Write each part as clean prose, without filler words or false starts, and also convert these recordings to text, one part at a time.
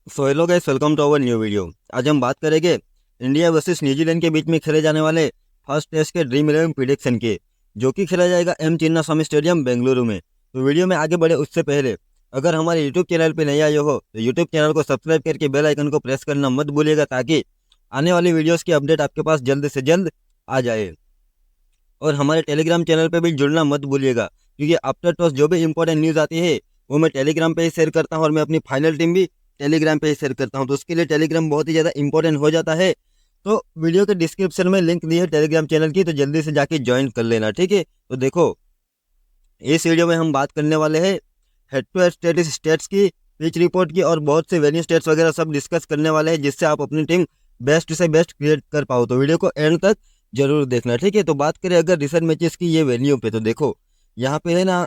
So hello guys, welcome to our new video. आज हम बात करेंगे इंडिया वर्सेस न्यूजीलैंड के बीच में खेले जाने वाले फर्स्ट टेस्ट के ड्रीम 11 प्रिडिक्शन के, जो कि खेला जाएगा एम चिन्नास्वामी स्टेडियम बेंगलुरु में। तो वीडियो में आगे बढ़े उससे पहले अगर हमारे यूट्यूब चैनल पर नए आए हो तो यूट्यूब चैनल को सब्सक्राइब करके बेल आइकन को प्रेस करना मत भूलिएगा, ताकि आने वाली वीडियोज़ की अपडेट आपके पास जल्द से जल्द आ जाए। और हमारे टेलीग्राम चैनल पे भी जुड़ना मत भूलिएगा, क्योंकि आफ्टर टॉस जो भी इंपॉर्टेंट न्यूज़ आती है वो मैं टेलीग्राम पे ही शेयर करता हूँ, और मैं अपनी फाइनल टीम भी टेलीग्राम पे ही शेयर करता हूँ। तो उसके लिए टेलीग्राम बहुत ही ज़्यादा इंपॉर्टेंट हो जाता है। तो वीडियो के डिस्क्रिप्शन में लिंक दी है टेलीग्राम चैनल की, तो जल्दी से जाके ज्वाइन कर लेना, ठीक है। तो देखो, इस वीडियो में हम बात करने वाले हैं हेड टू हेड स्टेट्स की, पिच रिपोर्ट की, और बहुत से वेन्यू स्टेट्स वगैरह सब डिस्कस करने वाले हैं, जिससे आप अपनी टीम बेस्ट से बेस्ट क्रिएट कर पाओ। तो वीडियो को एंड तक जरूर देखना, ठीक है। तो बात करें अगर रिसेंट मैचेस की ये वेन्यू पे, तो देखो यहाँ पे है ना,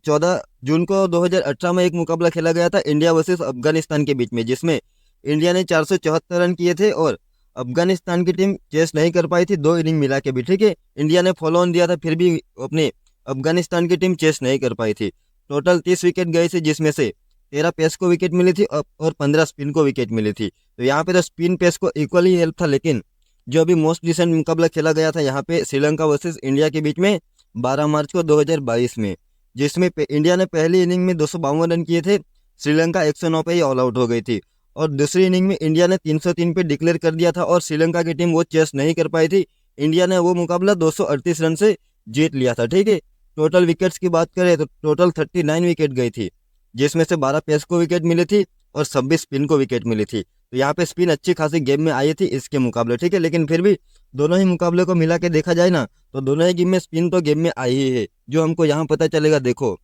14 जून को 2018 में एक मुकाबला खेला गया था इंडिया वर्सेस अफगानिस्तान के बीच में, जिसमें इंडिया ने 474 रन किए थे और अफगानिस्तान की टीम चेस नहीं कर पाई थी, 2 इनिंग मिला के भी, ठीक है। इंडिया ने फॉलो ऑन दिया था, फिर भी अपने अफगानिस्तान की टीम चेस नहीं कर पाई थी। टोटल 30 विकेट गए थे, जिसमें से 13 पेस को विकेट मिली थी और 15 स्पिन को विकेट मिली थी। तो यहाँ पे तो स्पिन पेस को इक्वली हेल्प था, लेकिन जो अभी मोस्ट रिसेंट मुकाबला खेला गया था यहाँ पे श्रीलंका वर्सेस इंडिया के बीच में 12 मार्च को 2022 में, जिसमें इंडिया ने पहली इनिंग में 252 रन किए थे, श्रीलंका 109 पे ही ऑल आउट हो गई थी। और दूसरी इनिंग में इंडिया ने 303 पे डिक्लेयर कर दिया था और श्रीलंका की टीम वो चेस नहीं कर पाई थी। इंडिया ने वो मुकाबला 238 रन से जीत लिया था, ठीक है। टोटल विकेट्स की बात करें तो टोटल 39 विकेट गई थी, जिसमें से 12 पेस को विकेट मिली थी और 26 स्पिन को विकेट मिली थी। तो यहाँ पे स्पिन अच्छी खासी गेम में आई थी इसके मुकाबले, ठीक है। लेकिन फिर भी दोनों ही मुकाबले को मिला के देखा जाए ना, तो दोनों ही गेम में स्पिन तो गेम में आई ही है, जो हमको यहाँ पता चलेगा। देखो,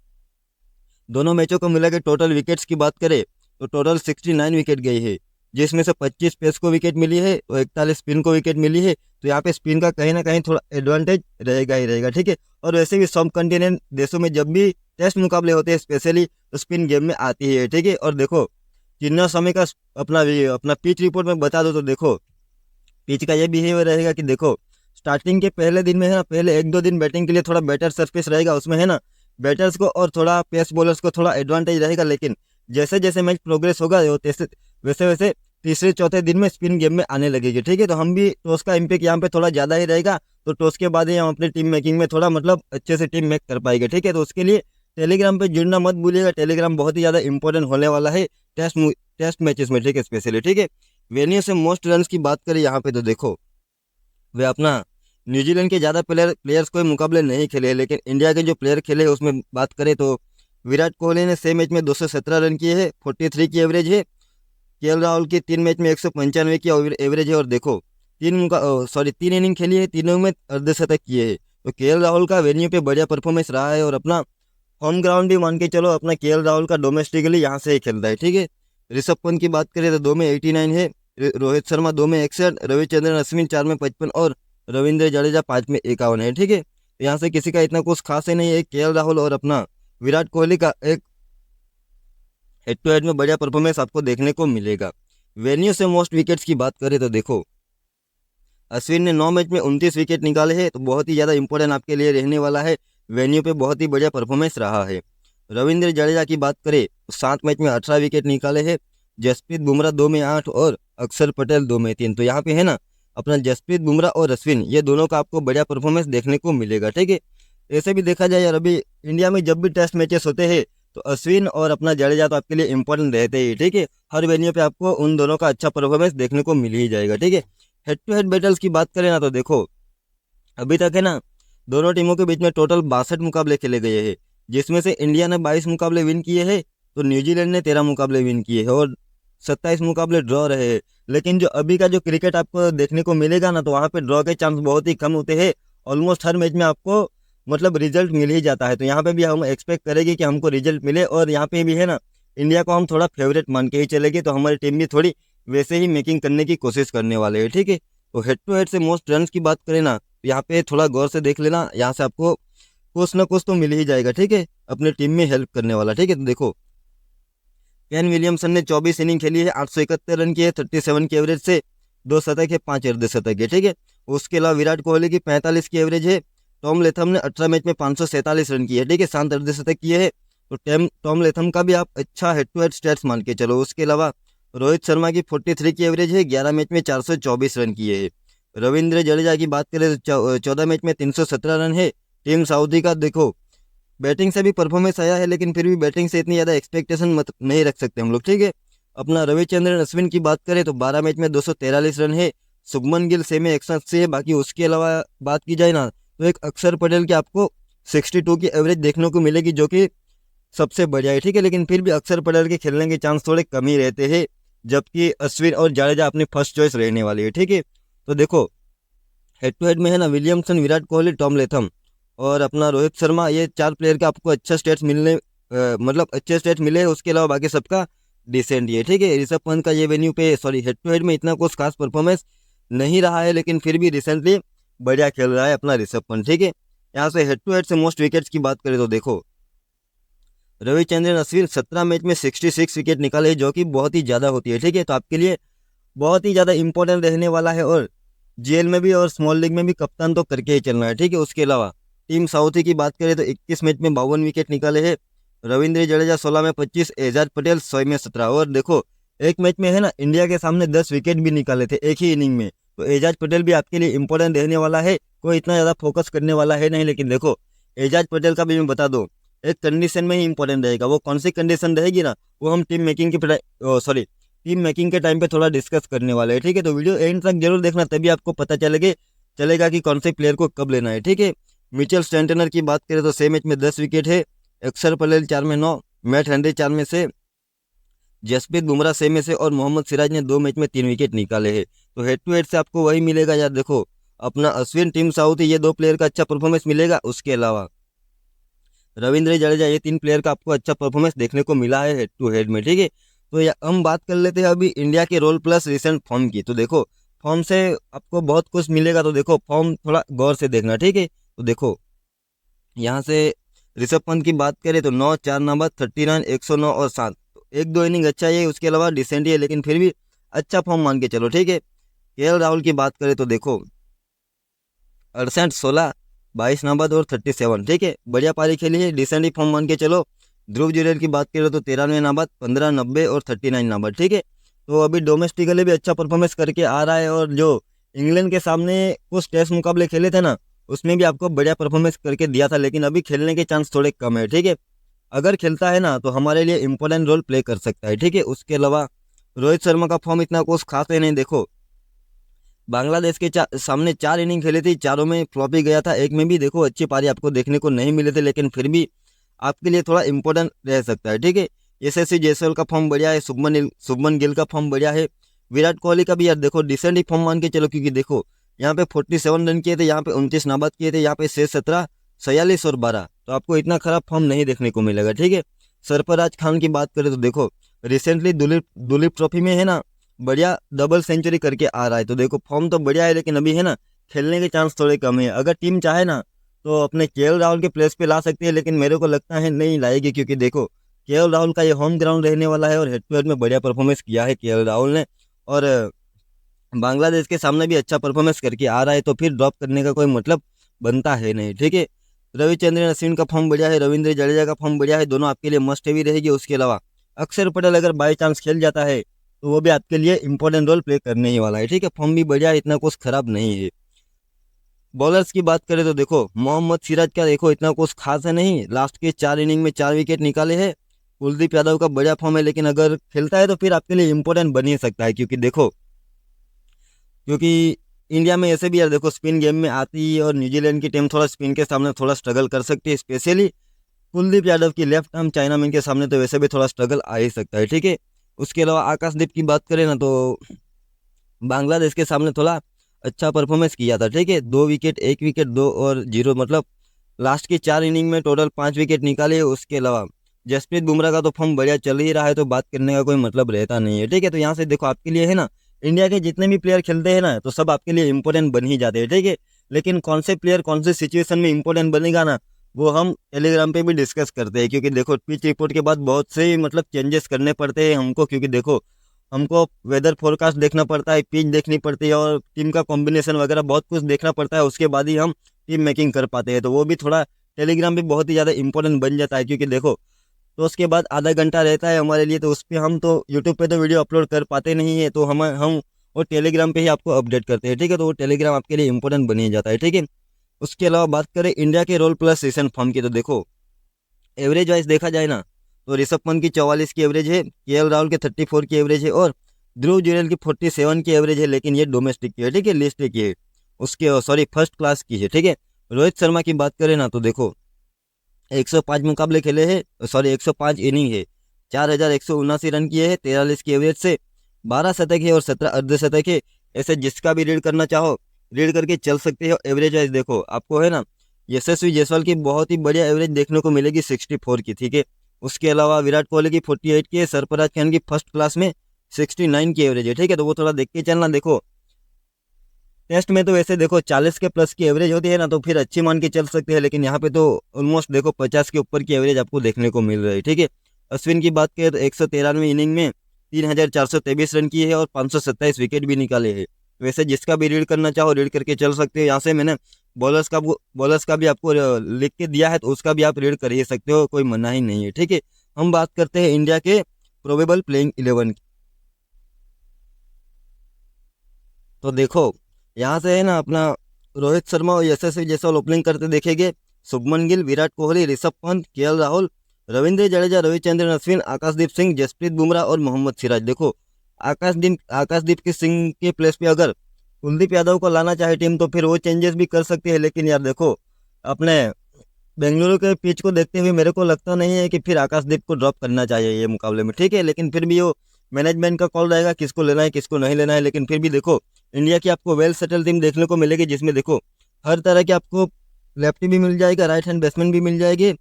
दोनों मैचों को मिला के टोटल विकेट्स की बात करें तो टोटल 69 विकेट गई है, जिसमें से 25 पेस को विकेट मिली है और 41 स्पिन को विकेट मिली है। तो यहाँ पे स्पिन का कहीं ना कहीं थोड़ा एडवांटेज रहेगा ही रहेगा, ठीक है। और वैसे भी सब कंटिनेंट देशों में जब भी टेस्ट मुकाबले होते हैं स्पेशली, तो स्पिन गेम में आती है, ठीक है। और देखो, चिन्नास्वामी का अपना अपना पिच रिपोर्ट में बता दो तो देखो, पिच का ये बिहेवियर रहेगा कि देखो, स्टार्टिंग के पहले दिन में है ना, पहले 1-2 दिन बैटिंग के लिए थोड़ा बेटर सरफेस रहेगा, उसमें है ना बैटर्स को और थोड़ा पेस बॉलर्स को थोड़ा एडवांटेज रहेगा। लेकिन जैसे जैसे मैच प्रोग्रेस होगा वैसे वैसे तीसरे चौथे दिन में स्पिन गेम में आने लगेगी, ठीक है। तो हम भी टॉस का इम्पैक्ट यहाँ पे थोड़ा ज़्यादा ही रहेगा, तो टॉस के बाद ही हम अपनी टीम मेकिंग में थोड़ा मतलब अच्छे से टीम मेक कर पाएंगे, ठीक है। तो उसके लिए टेलीग्राम पे जुड़ना मत भूलिएगा, टेलीग्राम बहुत ही ज़्यादा इंपॉर्टेंट होने वाला है टेस्ट मैचेस में, ठीक है, स्पेशली, ठीक है। वेन्यू से मोस्ट रन की बात करें यहाँ पे, तो देखो वे अपना न्यूजीलैंड के ज़्यादा प्लेयर्स कोई मुकाबले नहीं खेले, लेकिन इंडिया के जो प्लेयर खेले हैं उसमें बात करें तो विराट कोहली ने 6 मैच में 217 रन किए हैं, 43 की एवरेज है। केएल राहुल की 3 मैच में 195 की एवरेज है। और देखो, 3 इनिंग खेली है, तीनों में अर्धशतक किए हैं। तो केएल राहुल का वेन्यू पे बढ़िया परफॉर्मेंस रहा है, और अपना होम ग्राउंड भी मान के चलो, अपना केएल राहुल का डोमेस्टिकली यहाँ से ही खेलता है, ठीक है। ऋषभ पंत की बात करें तो 2 में 89 है, रोहित शर्मा 2 में 61, रविचंद्रन अश्विन 4 में 55 और रविंद्र जडेजा 5 में 51 है, ठीक है। तो यहाँ से किसी का इतना कुछ खास ही नहीं है। केएल राहुल और अपना विराट कोहली का एक हेड टू हेड में बढ़िया परफॉर्मेंस आपको देखने को मिलेगा। वेन्यू से मोस्ट विकेट्स की बात करें तो देखो, अश्विन ने 9 मैच में 29 विकेट निकाले हैं, तो बहुत ही ज़्यादा इंपॉर्टेंट आपके लिए रहने वाला है। वेन्यू पे बहुत ही बढ़िया परफॉर्मेंस रहा है। रविंद्र जडेजा की बात करें तो 7 मैच में 18 विकेट निकाले हैं। जसप्रीत बुमराह 2 में 8 और अक्षर पटेल 2 में 3। तो यहाँ पे है ना, अपना जसप्रीत बुमराह और अश्विन, ये दोनों का आपको बढ़िया परफॉर्मेंस देखने को मिलेगा, ठीक है। ऐसे भी देखा जाए यार, अभी इंडिया में जब भी टेस्ट मैचेस होते हैं तो अश्विन और अपना जडेजा तो आपके लिए इंपॉर्टेंट रहते ही, ठीक है। हर वेन्यू पे आपको उन दोनों का अच्छा परफॉर्मेंस देखने को मिल ही जाएगा, ठीक है। हेड टू हेड बैटल्स की बात करें ना, तो देखो अभी तक है ना, दोनों टीमों के बीच में टोटल 62 मुकाबले खेले गए हैं, जिसमें से इंडिया ने 22 मुकाबले विन किए हैं, तो न्यूजीलैंड ने 13 मुकाबले विन किए हैं और 27 मुकाबले ड्रॉ रहे हैं। लेकिन जो अभी का जो क्रिकेट आपको देखने को मिलेगा ना, तो वहाँ पे ड्रॉ के चांस बहुत ही कम होते हैं। ऑलमोस्ट हर मैच में आपको मतलब रिजल्ट मिल ही जाता है। तो यहाँ पे भी हम एक्सपेक्ट करेंगे कि हमको रिजल्ट मिले, और यहाँ पे भी है ना, इंडिया को हम थोड़ा फेवरेट मान के ही चलेंगे, तो हमारी टीम भी थोड़ी वैसे ही मेकिंग करने की कोशिश करने वाले हैं, ठीक है। तो हेड टू हेड से मोस्ट रन की बात करें ना, तो यहाँ पे थोड़ा गौर से देख लेना, यहाँ से आपको कुछ ना कुछ तो मिल ही जाएगा, ठीक है, अपने टीम में हेल्प करने वाला, ठीक है। तो देखो, केन विलियमसन ने 24 इनिंग खेली है, 871 रन की है, 37 की एवरेज से, 2 शतक है, 5 अर्धशतक है, ठीक है। उसके अलावा विराट कोहली की 45 की एवरेज है। टॉम लेथम ने 18 मैच में 547 रन किए, ठीक है, 7 अर्धशतक किए हैं। तो टॉम लेथम का भी आप अच्छा हेड टू हेड स्टैट्स मान के चलो। उसके अलावा रोहित शर्मा की 43 की एवरेज है, 11 मैच में 424 रन किए हैं। रविंद्र जडेजा की बात करें तो 14 मैच में 317 रन है। टीम साउदी का देखो बैटिंग से भी परफॉर्मेंस आया है, लेकिन फिर भी बैटिंग से इतनी ज़्यादा एक्सपेक्टेशन मत नहीं रख सकते हम लोग, ठीक है। अपना रविचंद्रन अश्विन की बात करें तो 12 मैच में 243 रन है। शुभमन गिल सेम में 180 है। बाकी उसके अलावा बात की जाए ना तो एक अक्षर पटेल की आपको 62 की एवरेज देखने को मिलेगी, जो कि सबसे बढ़िया है, ठीक है। लेकिन फिर भी अक्षर पटेल के खेलने के चांस थोड़े कम ही रहते हैं, जबकि अश्विन और जाडेजा अपनी फर्स्ट चॉइस रहने वाली है, ठीक है। तो देखो हेड टू हेड में है ना Williamson, Virat Kohli, Tom Latham और अपना रोहित शर्मा, ये 4 प्लेयर का आपको अच्छा स्टेट्स मिलने मतलब अच्छे स्टेट्स मिले हैं। उसके अलावा बाकी सबका डिसेंट ही है, ठीक है। ऋषभ पंत का ये वेन्यू पे सॉरी हेड टू हेड में इतना कुछ खास परफॉर्मेंस नहीं रहा है, लेकिन फिर भी रिसेंटली बढ़िया खेल रहा है अपना ऋषभ पंत, ठीक है। यहाँ से हेड टू हेड से मोस्ट विकेट्स की बात करें तो देखो रविचंद्रन अश्विन 17 मैच में 66 विकेट निकाले, जो कि बहुत ही ज़्यादा होती है, ठीक है। तो आपके लिए बहुत ही ज़्यादा इंपॉर्टेंट रहने वाला है, और जीएल में भी और स्मॉल लीग में भी कप्तान तो करके ही चलना है, ठीक है। उसके अलावा टीम साउथी की बात करें तो 21 मैच में 52 विकेट निकाले हैं। रविंद्र जडेजा 16 में 25, एजाज पटेल 100 में 17। और देखो एक मैच में है ना इंडिया के सामने 10 विकेट भी निकाले थे एक ही इनिंग में। तो एजाज पटेल भी आपके लिए इंपॉर्टेंट रहने वाला है, कोई इतना ज़्यादा फोकस करने वाला है नहीं। लेकिन देखो एजाज पटेल का भी मैं बता दूँ, एक कंडीशन में ही इंपॉर्टेंट रहेगा। वो कौन सी कंडीशन रहेगी ना, वो हम टीम मेकिंग की सॉरी टीम मेकिंग के टाइम पे थोड़ा डिस्कस करने वाले हैं, ठीक है। तो वीडियो एंड तक जरूर देखना, तभी आपको पता चलेगा कि कौन से प्लेयर को कब लेना है, ठीक है। मिचेल स्टैंटनर की बात करें तो 6 मैच में 10 विकेट है। अक्षर पटेल 4 में 9, मैट हेनरी 4 में से, जसप्रीत बुमराह 6 में से और मोहम्मद सिराज ने 2 मैच में 3 विकेट निकाले हैं। तो हेड टू हेड से आपको वही मिलेगा यार। देखो अपना अश्विन, टीम साउथ, ये 2 प्लेयर का अच्छा परफॉर्मेंस मिलेगा। उसके अलावा रविंद्र जडेजा, ये 3 प्लेयर का आपको अच्छा परफॉर्मेंस देखने को मिला है हेड टू हेड में, ठीक है। तो हम बात कर लेते हैं अभी इंडिया के रोल प्लस रिसेंट फॉर्म की। तो देखो फॉर्म से आपको बहुत कुछ मिलेगा, तो देखो फॉर्म थोड़ा गौर से देखना, ठीक है। तो देखो यहाँ से ऋषभ पंत की बात करें तो 9, 4 नंबर, 39, 109 और 7। तो 1-2 इनिंग अच्छा ही है, उसके अलावा डिसेंट ही है, लेकिन फिर भी अच्छा फॉर्म मान के चलो, ठीक है। केएल राहुल की बात करें तो देखो 68, 16, 22 नंबर और 37, ठीक है। बढ़िया पारी खेली है, डिसेंट ही फॉर्म मान के चलो। ध्रुव जुरैल की बात करें तो 93 नंबर, 15, 90 और 39 नंबर, ठीक है। तो अभी डोमेस्टिकली भी अच्छा परफॉर्मेंस करके आ रहा है, और जो इंग्लैंड के सामने कुछ टेस्ट मुकाबले खेले थे ना, उसमें भी आपको बढ़िया परफॉर्मेंस करके दिया था, लेकिन अभी खेलने के चांस थोड़े कम है, ठीक है। अगर खेलता है ना तो हमारे लिए इंपॉर्टेंट रोल प्ले कर सकता है, ठीक है। उसके अलावा रोहित शर्मा का फॉर्म इतना कुछ खास है नहीं। देखो बांग्लादेश के सामने 4 इनिंग खेली थी, चारों में फ्लॉप ही गया था। एक में भी देखो अच्छी पारी आपको देखने को नहीं मिले थे, लेकिन फिर भी आपके लिए थोड़ा इंपॉर्टेंट रह सकता है, ठीक है। यशस्वी जायसवाल का फॉर्म बढ़िया है, शुभमन गिल का फॉर्म बढ़िया है। विराट कोहली का भी यार देखो डिसेंट ही फॉर्म मान के चलो, क्योंकि देखो यहाँ पे 47 रन किए थे, यहाँ पे 29 नाबाद किए थे, यहाँ पे 6-17, 46 और 12। तो आपको इतना खराब फॉर्म नहीं देखने को मिलेगा, ठीक है। सरफराज खान की बात करें तो देखो रिसेंटली दुलीप ट्रॉफी में है ना बढ़िया डबल सेंचुरी करके आ रहा है। तो देखो फॉर्म तो बढ़िया है, लेकिन अभी है ना खेलने के चांस थोड़े कम है। अगर टीम चाहे ना तो अपने केएल राहुल के प्लेस पे ला सकती है, लेकिन मेरे को लगता है नहीं लाएगी, क्योंकि देखो केएल राहुल का ये होम ग्राउंड रहने वाला है, और हेड टू हेड में बढ़िया परफॉर्मेंस किया है केएल राहुल ने, और बांग्लादेश के सामने भी अच्छा परफॉर्मेंस करके आ रहा है। तो फिर ड्रॉप करने का कोई मतलब बनता है नहीं, ठीक है। रविचंद्रन अश्विन का फॉर्म बढ़िया है, रविंद्र जडेजा का फॉर्म बढ़िया है, दोनों आपके लिए मस्ट हैवी रहेगी। उसके अलावा अक्षर पटेल अगर बाई चांस खेल जाता है तो वो भी आपके लिए इंपॉर्टेंट रोल प्ले करने ही वाला है, ठीक है। फॉर्म भी बढ़िया है, इतना कुछ खराब नहीं है। बॉलर्स की बात करें तो देखो मोहम्मद सिराज का देखो इतना कुछ खास है नहीं, लास्ट के 4 इनिंग में 4 विकेट निकाले हैं। कुलदीप यादव का बढ़िया फॉर्म है, लेकिन अगर खेलता है तो फिर आपके लिए इंपॉर्टेंट बन ही सकता है, क्योंकि इंडिया में ऐसे भी यार देखो स्पिन गेम में आती है, और न्यूजीलैंड की टीम थोड़ा स्पिन के सामने थोड़ा स्ट्रगल कर सकती है, स्पेशली कुलदीप यादव की लेफ्ट आर्म चाइनामैन के सामने तो वैसे भी थोड़ा स्ट्रगल आ ही सकता है, ठीक है। उसके अलावा आकाशदीप की बात करें ना तो बांग्लादेश के सामने थोड़ा अच्छा परफॉर्मेंस किया था, ठीक है। 2 विकेट, 1 विकेट, 2 और 0, मतलब लास्ट की 4 इनिंग में टोटल 5 विकेट निकाले। उसके अलावा जसप्रीत बुमराह का तो फॉर्म बढ़िया चल ही रहा है, तो बात करने का कोई मतलब रहता नहीं है, ठीक है। तो यहाँ से देखो आपके लिए है ना इंडिया के जितने भी प्लेयर खेलते हैं ना तो सब आपके लिए इंपॉर्टेंट बन ही जाते हैं, ठीक है। लेकिन कौन से प्लेयर कौन से सिचुएशन में इंपॉर्टेंट बनेगा ना, वो हम टेलीग्राम पे भी डिस्कस करते हैं, क्योंकि देखो पिच रिपोर्ट के बाद बहुत से मतलब चेंजेस करने पड़ते हैं हमको, क्योंकि देखो हमको वेदर फोरकास्ट देखना पड़ता है, पिच देखनी पड़ती है, और टीम का कॉम्बिनेशन वगैरह बहुत कुछ देखना पड़ता है। उसके बाद ही हम टीम मेकिंग कर पाते हैं, तो वो भी थोड़ा टेलीग्राम भी बहुत ही ज़्यादा इंपॉर्टेंट बन जाता है, क्योंकि देखो तो उसके बाद आधा घंटा रहता है हमारे लिए, तो उस पर हम तो यूट्यूब पे तो वीडियो अपलोड कर पाते नहीं है, तो हम वो टेलीग्राम पे ही आपको अपडेट करते हैं, ठीक है। तो वो टेलीग्राम आपके लिए इंपॉर्टेंट बन ही जाता है, ठीक है। उसके अलावा बात करें इंडिया के रोल प्लस सेशन फॉर्म की, तो देखो एवरेज वाइज देखा जाए ना, तो ऋषभ पंत की 44 की एवरेज है, केएल राहुल के 34 की एवरेज है, और ध्रुव जुरेल की 47 की एवरेज है, लेकिन ये डोमेस्टिक की है, ठीक है, लिस्ट की है, उसके सॉरी फर्स्ट क्लास की है, ठीक है। रोहित शर्मा की बात करें ना, तो देखो 105 मुकाबले खेले हैं, सॉरी 105 इनिंग है, 4179 रन किए हैं 43 की एवरेज से, 12 शतक है और 17 अर्धशतक है। ऐसे जिसका भी रीड करना चाहो रीड करके चल सकते हो। एवरेज वाइज देखो आपको है ना, यशस्वी जायसवाल की बहुत ही बढ़िया एवरेज देखने को मिलेगी 64 की, ठीक है। उसके अलावा विराट कोहली की 48 की है, सरफराज खान की फर्स्ट क्लास में 69 की एवरेज है, ठीक है। तो वो थोड़ा देख के चलना। देखो टेस्ट में तो वैसे देखो 40 के प्लस की एवरेज होती है ना, तो फिर अच्छी मान के चल सकते हैं, लेकिन यहाँ पे तो ऑलमोस्ट देखो 50 के ऊपर की एवरेज आपको देखने को मिल रही है, ठीक है। अश्विन की बात करें तो 113वीं इनिंग में 3423 रन किए हैं और 527 विकेट भी निकाले हैं। वैसे जिसका भी रीड करना चाहो रीड करके चल सकते हो। यहाँ से मैंने बॉलर्स का भी आपको लिख के दिया है, तो उसका भी आप रीड कर ही सकते हो, कोई मना ही नहीं है, ठीक है। हम बात करते हैं इंडिया के प्रोबेबल प्लेइंग 11 की। तो देखो यहाँ से है ना अपना रोहित शर्मा और यशस्वी जायसवाल ओपनिंग करते देखेंगे। शुभमन गिल, विराट कोहली, ऋषभ पंत, केएल राहुल, रविंद्र जडेजा, रविचंद्रन अश्विन, आकाशदीप सिंह, जसप्रीत बुमराह और मोहम्मद सिराज। देखो आकाशदीप के सिंह के प्लेस पे अगर कुलदीप यादव को लाना चाहे टीम, तो फिर वो चेंजेस भी कर सकती है, लेकिन यार देखो अपने बेंगलुरु के पिच को देखते हुए मेरे को लगता नहीं है कि फिर आकाशदीप को ड्रॉप करना चाहिए ये मुकाबले में, ठीक है। लेकिन फिर भी वो मैनेजमेंट का कॉल रहेगा किसको लेना है किसको नहीं लेना है। लेकिन फिर भी देखो इंडिया की आपको वेल सेटल टीम देखने को मिलेगी, जिसमें देखो हर तरह के आपको लेफ्टी भी मिल जाएगा, राइट हैंड बैट्समैन भी मिल जाएगी।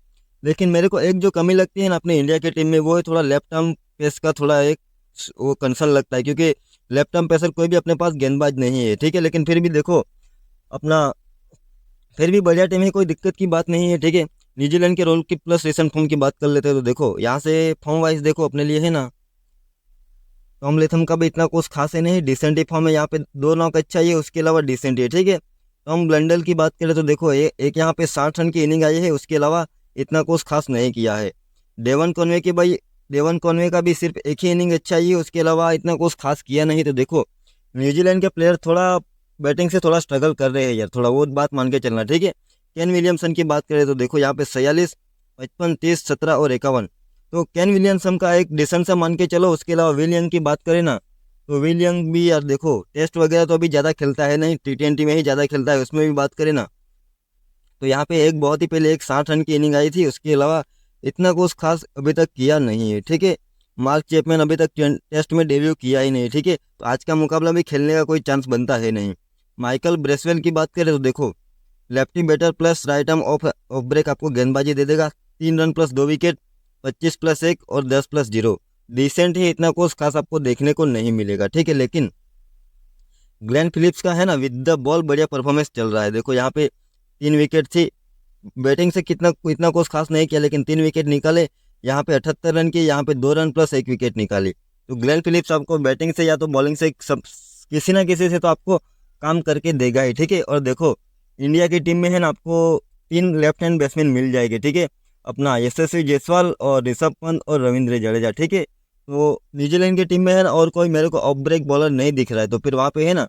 लेकिन मेरे को एक जो कमी लगती है ना अपने इंडिया के टीम में, वो है थोड़ा लेफ्ट आर्म पेस का थोड़ा एक वो कंसर्न लगता है, क्योंकि लेफ्ट आर्म पेसर कोई भी अपने पास गेंदबाज नहीं है, ठीक है। लेकिन फिर भी देखो अपना फिर भी बढ़िया टीम है, कोई दिक्कत की बात नहीं है, ठीक है। न्यूजीलैंड के रोल की प्लस रिसेंट फॉर्म की बात कर लेते हैं, तो देखो यहाँ से फॉर्म वाइज देखो अपने लिए है ना, टॉम लेथम का भी इतना कुछ खास है नहीं, डिसेंट ही फॉर्म है, यहाँ पे 2 नॉक अच्छा ही है, उसके अलावा डिसेंट है, ठीक है। टॉम ब्लंडल की बात करें तो देखो एक यहाँ पे 60 रन की इनिंग आई है, उसके अलावा इतना कुछ खास नहीं किया है। डेवन कॉनवे की भाई डेवन कॉनवे का भी सिर्फ एक ही इनिंग अच्छा ही है, उसके अलावा इतना कुछ खास किया नहीं। तो देखो न्यूजीलैंड के प्लेयर थोड़ा बैटिंग से थोड़ा स्ट्रगल कर रहे हैं यार, थोड़ा वो बात मान के चलना, ठीक है। केन विलियमसन की बात करें तो देखो यहाँ पे 46, 55, 30, 17 और 51, तो केन विलियमसन का एक डिसेंट सा मान के चलो। उसके अलावा विलियम की बात करें ना, तो विलियम भी यार देखो टेस्ट वगैरह तो अभी ज़्यादा खेलता है नहीं, T20 में ही ज़्यादा खेलता है, उसमें भी बात करें ना, तो यहाँ पे एक बहुत ही पहले एक 60 रन की इनिंग आई थी, उसके अलावा इतना कुछ खास अभी तक किया नहीं है, ठीक है। मार्क चैपमैन अभी तक टेस्ट में डेब्यू किया ही नहीं, ठीक है, तो आज का मुकाबला भी खेलने का कोई चांस बनता है नहीं। माइकल ब्रेसवेल की बात करें तो देखो lefty batter plus right arm off break आपको गेंदबाजी दे देगा, 3 रन प्लस 2 विकेट, 25 प्लस 1 और 10 प्लस 0, डिसेंट ही, इतना कुछ खास आपको देखने को नहीं मिलेगा, ठीक है। लेकिन ग्लेन फिलिप्स का है ना विद द बॉल बढ़िया परफॉर्मेंस चल रहा है। देखो यहाँ पे 3 विकेट थी, बैटिंग से कितना इतना कुछ खास नहीं किया, लेकिन 3 विकेट निकाले। यहाँ पे 78 रन की, यहाँ पे 2 रन प्लस 1 विकेट निकाली। तो ग्लेन फिलिप्स आपको बैटिंग से या तो बॉलिंग से सब किसी ना किसी से तो आपको काम करके देगा ही, ठीक है। और देखो इंडिया की टीम में है ना आपको 3 लेफ्ट हैंड बैट्समैन मिल जाएंगे, ठीक है, अपना यशस्वी जायसवाल और ऋषभ पंत और रविंद्र जडेजा, ठीक है। तो न्यूजीलैंड की टीम में है ना और कोई मेरे को ऑफ ब्रेक बॉलर नहीं दिख रहा है, तो फिर वहाँ पे है ना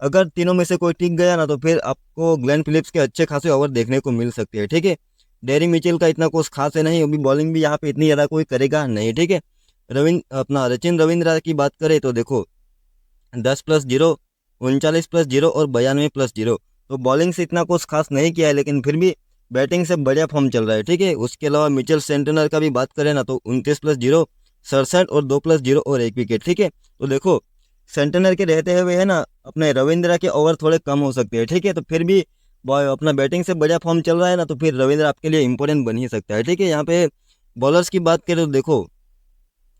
अगर तीनों में से कोई टिक गया ना, तो फिर आपको ग्लेन फिलिप्स के अच्छे खासे ओवर देखने को मिल सकते हैं, ठीक है। डेरिंग मिचेल का इतना कुछ खास है नहीं, अभी बॉलिंग भी यहाँ पे इतनी ज़्यादा कोई करेगा नहीं, ठीक है। अपना सचिन रविंद्र की बात करें तो देखो 10 प्लस 0, 39 प्लस 0 और 92 प्लस 0, तो बॉलिंग से इतना कुछ खास नहीं किया है, लेकिन फिर भी बैटिंग से बढ़िया फॉर्म चल रहा है, ठीक है। उसके अलावा मिचेल सेंटनर का भी बात करें ना, तो 29 प्लस 0, 67 और 2 प्लस 0 और 1 विकेट, ठीक है। तो देखो सेंटनर के रहते हुए है ना अपने रविंद्र के ओवर थोड़े कम हो सकते हैं, ठीक है। तो फिर भी अपना बैटिंग से बढ़िया फॉर्म चल रहा है ना, तो फिर रविंद्र आपके लिए इंपॉर्टेंट बन ही सकता है, ठीक है। यहाँ पे बॉलर्स की बात करें तो देखो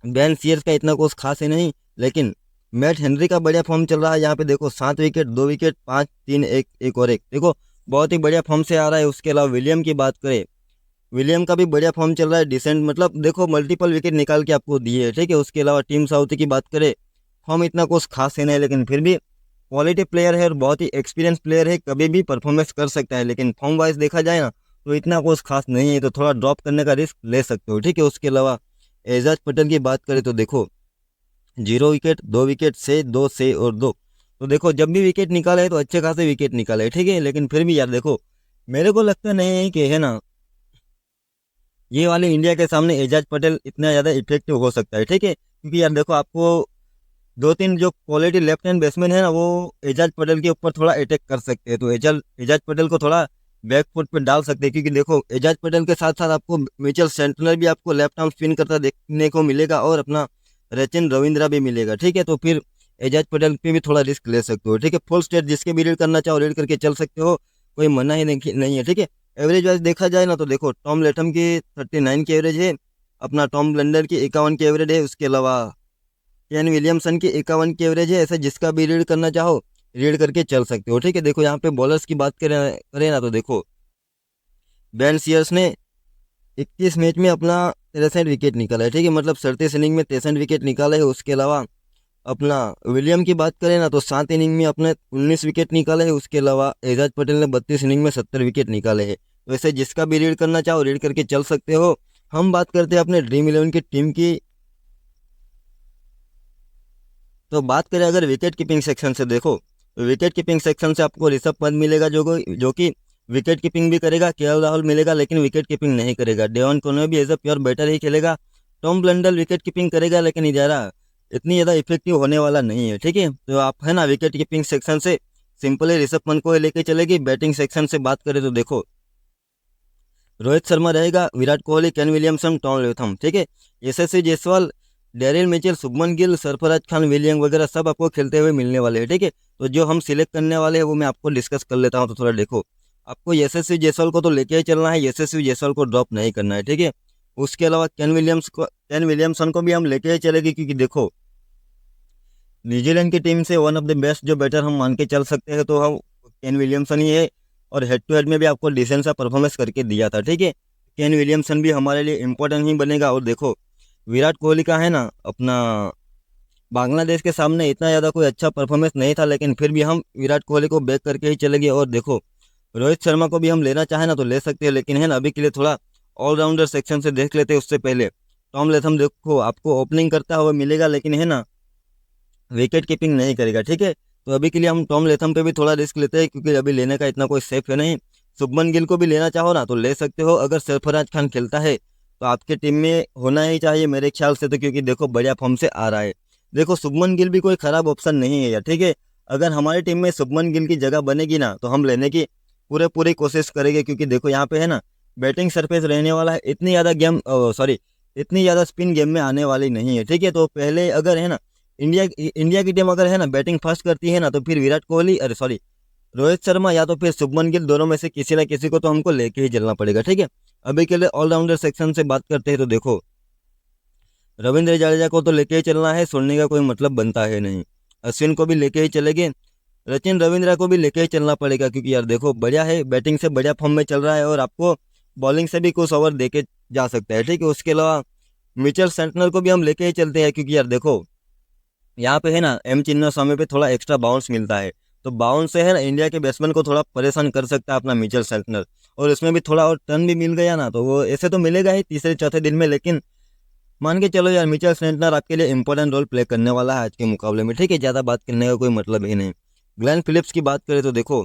बेन सीयर्स का इतना कुछ खास है नहीं, लेकिन मैट हेनरी का बढ़िया फॉर्म चल रहा है। यहाँ पे देखो 7 विकेट, 2 विकेट, 5, 3, 1 और 1, देखो बहुत ही बढ़िया फॉर्म से आ रहा है। उसके अलावा विलियम की बात करें, विलियम का भी बढ़िया फॉर्म चल रहा है, डिसेंट, मतलब देखो मल्टीपल विकेट निकाल के आपको दिए है, ठीक है। उसके अलावा टीम साउथ की बात करें, फॉर्म इतना कुछ खास है नहीं, लेकिन फिर भी क्वालिटी प्लेयर है और बहुत ही एक्सपीरियंस प्लेयर है, कभी भी परफॉर्मेंस कर सकता है। लेकिन फॉर्म वाइज देखा जाए ना, तो इतना कुछ खास नहीं है, तो थोड़ा ड्रॉप करने का रिस्क ले सकते हो, ठीक है। उसके अलावा एजाज पटेल की बात करें तो देखो 0 विकेट, 2 विकेट से, 2 से और 2। तो देखो जब भी विकेट निकाले है तो अच्छे खासे विकेट निकाले, ठीक है। लेकिन फिर भी यार देखो मेरे को लगता नहीं है कि है ना ये वाले इंडिया के सामने एजाज पटेल इतना ज़्यादा इफेक्टिव हो सकता है, ठीक है। क्योंकि यार देखो आपको दो तीन जो क्वालिटी लेफ्ट हैंड बैट्समैन है ना वो एजाज पटेल के ऊपर थोड़ा अटैक कर सकते हैं, तो एजाज एजाज पटेल को थोड़ा बैक फुट पे डाल सकते हैं। क्योंकि देखो एजाज पटेल के साथ साथ आपको मिचेल सेंटनर भी आपको लेफ्ट आर्म स्पिन करता देखने को मिलेगा और अपना रचिन रविंद्रा भी मिलेगा, ठीक है। तो फिर एजाज पटेल पे भी थोड़ा रिस्क ले सकते हो, ठीक है। फुल स्टेट जिसके भी रीड करना चाहो रीड करके चल सकते हो, कोई मना ही नहीं है, ठीक है। एवरेज वाइज देखा जाए ना तो देखो टॉम लेथम की 39 की एवरेज है, अपना टॉम ब्लेंडर की 51 की एवरेज है, उसके अलावा केन विलियमसन की 51 की एवरेज है। ऐसे जिसका भी रीड करना चाहो रीड करके चल सकते हो, ठीक है। देखो यहाँ पे बॉलर्स की बात करें ना तो देखो बेन सीयर्स ने 21 मैच में अपना 63 विकेट निकाला है, ठीक है। मतलब 37 इनिंग में 63 विकेट निकाले है। उसके अलावा अपना विलियम की बात करें ना तो 7 इनिंग में अपने 19 विकेट निकाले है। उसके अलावा एजाज पटेल ने 32 इनिंग में 70 विकेट निकाले हैं। तो ऐसे जिसका भी रीड करना चाहो रीड करके चल सकते हो। हम बात करते हैं अपने ड्रीम 11 की टीम की। तो बात करें अगर विकेट कीपिंग सेक्शन से देखो तो विकेट कीपिंग सेक्शन से आपको ऋषभ पंत मिलेगा जो कि विकेट कीपिंग भी करेगा। केएल राहुल मिलेगा लेकिन विकेट कीपिंग नहीं करेगा। डेवन कॉनवे भी एज अ प्योर बैटर ही खेलेगा। टॉम ब्लेंडल विकेट कीपिंग करेगा लेकिन इजारा इतनी ज़्यादा इफेक्टिव होने वाला नहीं है, ठीक है। तो आप है ना विकेट कीपिंग सेक्शन से सिंपली ऋषभ पंत को ही लेके चलेगी। बैटिंग सेक्शन से बात करें तो देखो रोहित शर्मा रहेगा, Virat Kohli, Kane Williamson, Tom Latham, ठीक है। Yashasvi Jaiswal, Daryl Mitchell, Shubman Gill, Sarfaraz Khan, William वगैरह सब आपको खेलते हुए मिलने वाले हैं, ठीक है। तो जो हम सिलेक्ट करने वाले हैं वो मैं आपको डिस्कस कर लेता हूँ। तो थोड़ा देखो आपको यशस्वी जायसवाल को तो लेके ही चलना है, यशस्वी जायसवाल को ड्रॉप नहीं करना है, ठीक है। उसके अलावा केन विलियमसन को भी हम लेके ही चलेंगे क्योंकि देखो न्यूजीलैंड की टीम से वन ऑफ द बेस्ट जो बैटर हम मान के चल सकते हैं तो हम केन विलियमसन ही है। और हेड टू हेड में भी आपको डिसेंट सा परफॉर्मेंस करके दिया था, ठीक है। केन विलियमसन भी हमारे लिए इम्पोर्टेंट ही बनेगा। और देखो विराट कोहली का है ना अपना बांग्लादेश के सामने इतना ज़्यादा कोई अच्छा परफॉर्मेंस नहीं था, लेकिन फिर भी हम विराट कोहली को बैक करके ही चलेंगे। और देखो रोहित शर्मा को भी हम लेना चाहें ना तो ले सकते हैं, लेकिन है ना अभी के लिए थोड़ा ऑलराउंडर सेक्शन से देख लेते हैं। उससे पहले टॉम लेथम देखो आपको ओपनिंग करता हुआ मिलेगा लेकिन है ना विकेट कीपिंग नहीं करेगा, ठीक है। तो अभी के लिए हम टॉम लेथम पे भी थोड़ा रिस्क लेते हैं क्योंकि अभी लेने का इतना कोई सेफ है नहीं। शुभमन गिल को भी लेना चाहो ना तो ले सकते हो अगर सरफराज खान खेलता है तो आपके टीम में होना ही चाहिए मेरे ख्याल से। तो क्योंकि देखो बढ़िया फॉर्म से आ रहा है। देखो शुभमन गिल भी कोई खराब ऑप्शन नहीं है यार, ठीक है। अगर हमारी टीम में शुभमन गिल की जगह बनेगी ना तो हम लेने की पूरी कोशिश करेंगे क्योंकि देखो यहाँ पे है ना बैटिंग सरफेस रहने वाला है। इतनी ज़्यादा इतनी ज़्यादा स्पिन गेम में आने वाली नहीं है, ठीक है। तो पहले अगर है ना इंडिया की टीम अगर है ना बैटिंग फर्स्ट करती है ना तो फिर विराट कोहली रोहित शर्मा या तो फिर शुभमन गिल दोनों में से किसी ना किसी को तो हमको लेके ही चलना पड़ेगा, ठीक है। अभी के लिए ऑलराउंडर सेक्शन से बात करते हैं तो देखो रविंद्र जडेजा को तो लेके ही चलना है, छोड़ने का कोई मतलब बनता है नहीं। अश्विन को भी लेके ही चलेंगे, सचिन रविंद्रा को भी लेके ही चलना पड़ेगा क्योंकि यार देखो बढ़िया है, बैटिंग से बढ़िया फॉर्म में चल रहा है और आपको बॉलिंग से भी कुछ ओवर दे के जा सकता है, ठीक है। उसके अलावा मिचेल सेंटनर को भी हम लेके ही चलते हैं क्योंकि यार देखो यहाँ पे है ना एम चिन्ना स्वामी पे थोड़ा एक्स्ट्रा बाउंस मिलता है। तो बाउंस से है ना इंडिया के बैट्समैन को थोड़ा परेशान कर सकता है अपना मिचेल सेंटनर। और इसमें भी थोड़ा और टर्न भी मिल गया ना तो वो ऐसे तो मिलेगा ही तीसरे चौथे दिन में, लेकिन मान के चलो यार मिचेल सेंटनर आपके लिए इंपॉर्टेंट रोल प्ले करने वाला है आज के मुकाबले में, ठीक है। ज़्यादा बात करने का कोई मतलब ही नहीं। ग्लेन फिलिप्स की बात करें तो देखो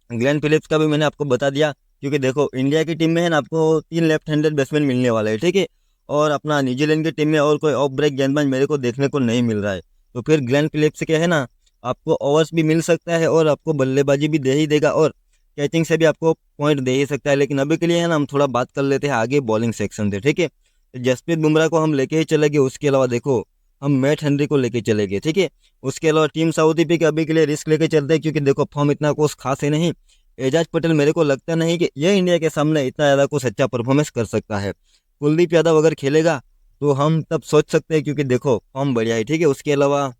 ग्लेन फिलिप्स का भी मैंने आपको बता दिया क्योंकि देखो इंडिया की टीम में है ना आपको 3 लेफ्ट हैंडेड बैट्समैन मिलने वाले हैं, ठीक है। और अपना न्यूजीलैंड की टीम में और कोई ऑफ ब्रेक गेंदबाज मेरे को देखने को नहीं मिल रहा है। तो फिर ग्लेन फिलिप्स के है ना आपको ओवर्स भी मिल सकता है और आपको बल्लेबाजी भी दे ही देगा और कैचिंग से भी आपको पॉइंट दे ही सकता है। लेकिन अभी के लिए है ना हम थोड़ा बात कर लेते हैं आगे बॉलिंग सेक्शन से, ठीक है। जसप्रीत बुमराह को हम लेके ही चलेंगे। उसके अलावा देखो हम मैट हेनरी को लेके चलेंगे, ठीक है। उसके अलावा टीम सऊदी पे अभी के लिए रिस्क लेके चलते हैं क्योंकि देखो फॉर्म इतना कुछ खास है नहीं। एजाज पटेल मेरे को लगता नहीं कि यह इंडिया के सामने इतना ज़्यादा कुछ अच्छा परफॉर्मेंस कर सकता है। कुलदीप यादव अगर खेलेगा तो हम तब सोच सकते हैं क्योंकि देखो फॉर्म बढ़िया है, ठीक है। उसके अलावा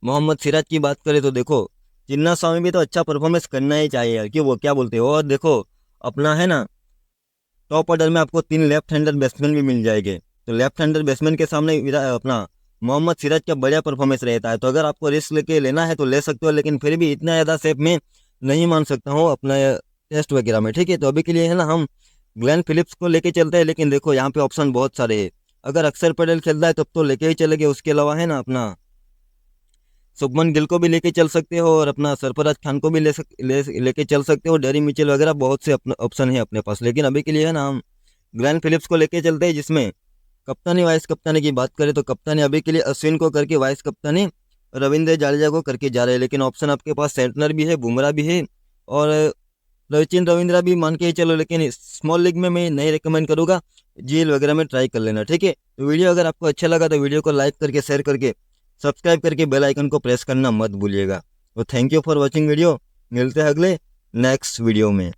मोहम्मद सिराज की बात करें तो देखो चिन्ना स्वामी भी तो अच्छा परफॉर्मेंस करना ही चाहिए यार, कि वो क्या बोलते हो। और देखो अपना है ना टॉप ऑर्डर में आपको 3 लेफ्ट हैंडर बैट्समैन भी मिल जाएंगे। तो लेफ्ट हैंडर बैट्समैन के सामने अपना मोहम्मद सिराज का बढ़िया परफॉर्मेंस रहता है। तो अगर आपको रिस्क लेके लेना है तो ले सकते हो, लेकिन फिर भी इतना ज़्यादा सेफ में नहीं मान सकता हूँ अपना टेस्ट वगैरह में, ठीक है। तो अभी के लिए है ना हम ग्लेन फिलिप्स को लेके चलते हैं, लेकिन देखो यहाँ पे ऑप्शन बहुत सारे हैं। अगर अक्षर पटेल खेल रहा है तब तो लेके ही चलेंगे, उसके अलावा है ना अपना शुभमन गिल को भी लेके चल सकते हो और अपना सरफराज खान को भी लेके चल सकते हो, डेरी मिचेल वगैरह बहुत से ऑप्शन है अपने पास। लेकिन अभी के लिए है ना हम ग्लेन फिलिप्स को लेके चलते हैं, जिसमें कप्तानी वाइस कप्तानी की बात करें तो कप्तानी अभी के लिए अश्विन को करके वाइस कप्तानी रविंद्र जडेजा को करके जा रहे हैं। लेकिन ऑप्शन आपके पास सेंटनर भी है, बुमराह भी है और रविचंद्र रविंद्रा भी मान के ही चलो। लेकिन स्मॉल लीग में मैं नहीं रिकमेंड करूंगा, जीएल वगैरह में ट्राई कर लेना, ठीक है। तो वीडियो अगर आपको अच्छा लगा तो वीडियो को लाइक करके शेयर करके सब्सक्राइब करके बेल आइकन को प्रेस करना मत भूलिएगा। तो thank you for watching video, मिलते हैं अगले नेक्स्ट वीडियो में।